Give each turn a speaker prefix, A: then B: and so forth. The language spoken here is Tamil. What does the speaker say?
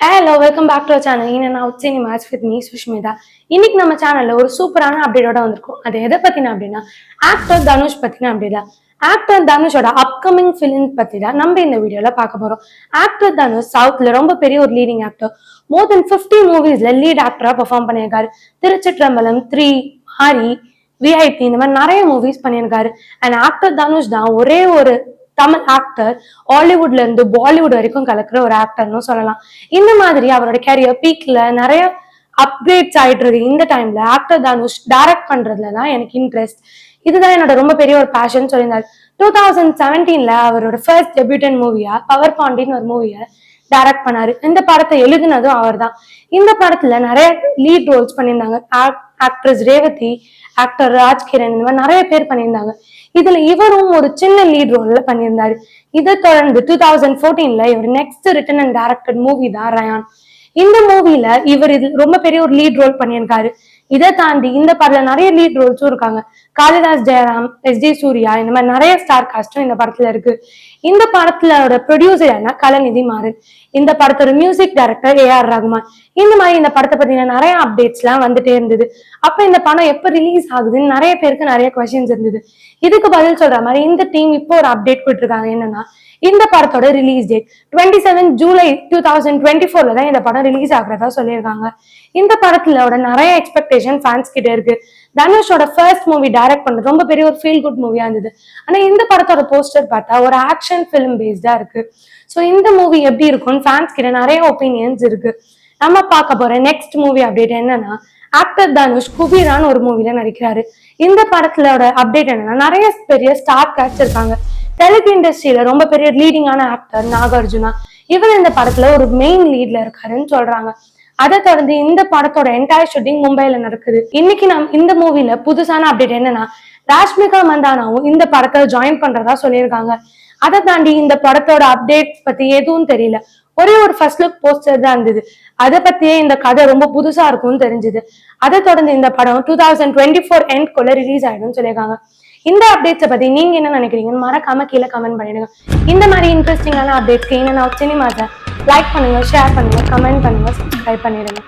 A: Hello, welcome back to our channel In and Out Cinemas with me, Sushmita. இன்னைக்கு நம்ம சேனல்ல ஒரு சூப்பரான அப்டேட்டோட வந்திருக்கோம். அது எதை பத்தினா அப்படின்னா ஆக்டர் தனுஷ் பத்தினா அப்படின்னா ஆக்டர் தனுஷோட அப்கமிங் ஃபிலிம் பத்தி தான் நம்ம இந்த வீடியோல பார்க்க போறோம். ஆக்டர் தனுஷ் சவுத்ல ரொம்ப பெரிய ஒரு லீடிங் ஆக்டர். மோர் தென் 50 மூவிஸ்ல லீட் ஆக்டரா பெர்ஃபார்ம் பண்ணியிருக்காரு. திருச்சிற்றம்பலம் 3, மாரி, VIP இந்த மாதிரி நிறைய மூவிஸ் பண்ணியிருக்காரு. அண்ட் ஆக்டர் தனுஷ் தான் ஒரே ஒரு தமிழ் ஆக்டர் ஹாலிவுட்ல இருந்து பாலிவுட் வரைக்கும் கலக்குற ஒரு ஆக்டர்னு சொல்லலாம். இந்த மாதிரி அவரோட கேரியர் பீக்ல நிறைய அப்கிரேட்ஸ் ஆயிட்டு இருக்கு. இந்த டைம்ல ஆக்டர் தனுஷ் டைரக்ட் பண்றதுலதான் எனக்கு இன்ட்ரெஸ்ட். இதுதான் என்னோட ரொம்ப பெரிய ஒரு பேஷன் சொல்லியிருந்தாரு. 2017 அவரோட ஃபர்ஸ்ட் டெபியூட்டன் மூவியா பவர் பாண்டின்னு ஒரு மூவியை டைரக்ட் பண்ணாரு. இந்த படத்தை எழுதினதும் அவர் தான். இந்த படத்துல நிறைய லீட் ரோல்ஸ் பண்ணியிருந்தாங்க. ஆக்ட்ரஸ் ரேவதி, ஆக்டர் ராஜ்கிரண், இந்த மாதிரி நிறைய பேர் பண்ணியிருந்தாங்க. இதுல இவரும் ஒரு சின்ன லீட் ரோல்ல பண்ணியிருந்தாரு. இதை தொடர்ந்து 2014 இவர் next return and directed movie தான் ரயான். இந்த மூவில இவர் இது ரொம்ப பெரிய ஒரு லீட் ரோல் பண்ணியிருக்காரு. இதை தாண்டி இந்த படத்துல நிறைய லீட் ரோல்ஸும் இருக்காங்க. காளிதாஸ் ஜெயராம், SD சூர்யா, இந்த மாதிரி நிறைய ஸ்டார் காஸ்டும் இந்த படத்துல இருக்கு. இந்த படத்தோட ப்ரொடியூசர் என்ன கலாநிதி மாறன். இந்த படத்தோட மியூசிக் டைரக்டர் AR ரகுமான். இந்த மாதிரி இந்த படத்தை பத்தின நிறைய அப்டேட்ஸ் எல்லாம் வந்துட்டே இருந்தது. அப்ப இந்த படம் எப்ப ரிலீஸ் ஆகுதுன்னு நிறைய பேருக்கு நிறைய கொஸ்டின்ஸ் இருந்தது. இதுக்கு பதில் சொல்ற மாதிரி இந்த டீம் இப்போ ஒரு அப்டேட் கொடுத்துருக்காங்க. என்னன்னா இந்த படத்தோட ரிலீஸ் டேட் 27 ஜூலை 2024 தான் இந்த படம் ரிலீஸ் ஆகுறதா சொல்லியிருக்காங்க. இந்த படத்துல நிறைய எக்ஸ்பெக்டேஷன் ஃபேன்ஸ் கிட்ட இருக்கு. தனுஷோட ஃபர்ஸ்ட் மூவி டைரக்ட் பண்றது ரொம்ப பெரிய ஒரு ஃபீல் குட் மூவியா இருந்தது. ஆனா இந்த படத்தோட போஸ்டர் பார்த்தா ஒரு ஆக்ஷன் பிலிம் பேஸ்டா இருக்கு. ஸோ இந்த மூவி எப்படி இருக்கும்னு ஃபேன்ஸ் கிட்ட நிறைய ஒப்பீனியன்ஸ் இருக்கு. நம்ம பார்க்க போற நெக்ஸ்ட் மூவி அப்டேட் என்னன்னா ஆக்டர் தனுஷ் குபீரான்னு ஒரு மூவில நடிக்கிறாரு. இந்த படத்தோட அப்டேட் என்னன்னா நிறைய பெரிய ஸ்டார் காஸ்ட் இருக்காங்க. தெலுங்கு இண்டஸ்ட்ரியில ரொம்ப பெரிய லீடிங்கான ஆக்டர் நாகார்ஜுனா, இவர் இந்த படத்துல ஒரு மெயின் லீட்ல இருக்காருன்னு சொல்றாங்க. அதை தொடர்ந்து இந்த படத்தோட என்டையர் ஷூட்டிங் மும்பைல நடக்குது. இன்னைக்கு இந்த மூவில புதுசான அப்டேட் என்னன்னா ராஷ்மிகா மந்தானாவும் இந்த படத்தை ஜாயின் பண்றதா சொல்லியிருக்காங்க. அதை தாண்டி இந்த படத்தோட அப்டேட் பத்தி எதுவும் தெரியல. ஒரே ஒரு ஃபர்ஸ்ட் லுக் போஸ்டர் தான் இருந்தது. அதை பத்தியே இந்த கதை ரொம்ப புதுசா இருக்கும்னு தெரிஞ்சது. அதை தொடர்ந்து இந்த படம் 2024 எண்ட்குள்ள ரிலீஸ் ஆயிடும்னு சொல்லியிருக்காங்க. இந்த அப்டேட்ஸை பத்தி நீங்க என்ன நினைக்கிறீங்கன்னு மறக்காம கீழே கமெண்ட் பண்ணிடுங்க. இந்த மாதிரி இன்ட்ரெஸ்டிங்கான அப்டேட்ஸ்க்கு இன்னும் சினிமாஸை லைக் பண்ணுங்க, ஷேர் பண்ணுங்க, கமெண்ட் பண்ணுங்க, சப்ஸ்கிரைப் பண்ணிடுங்க.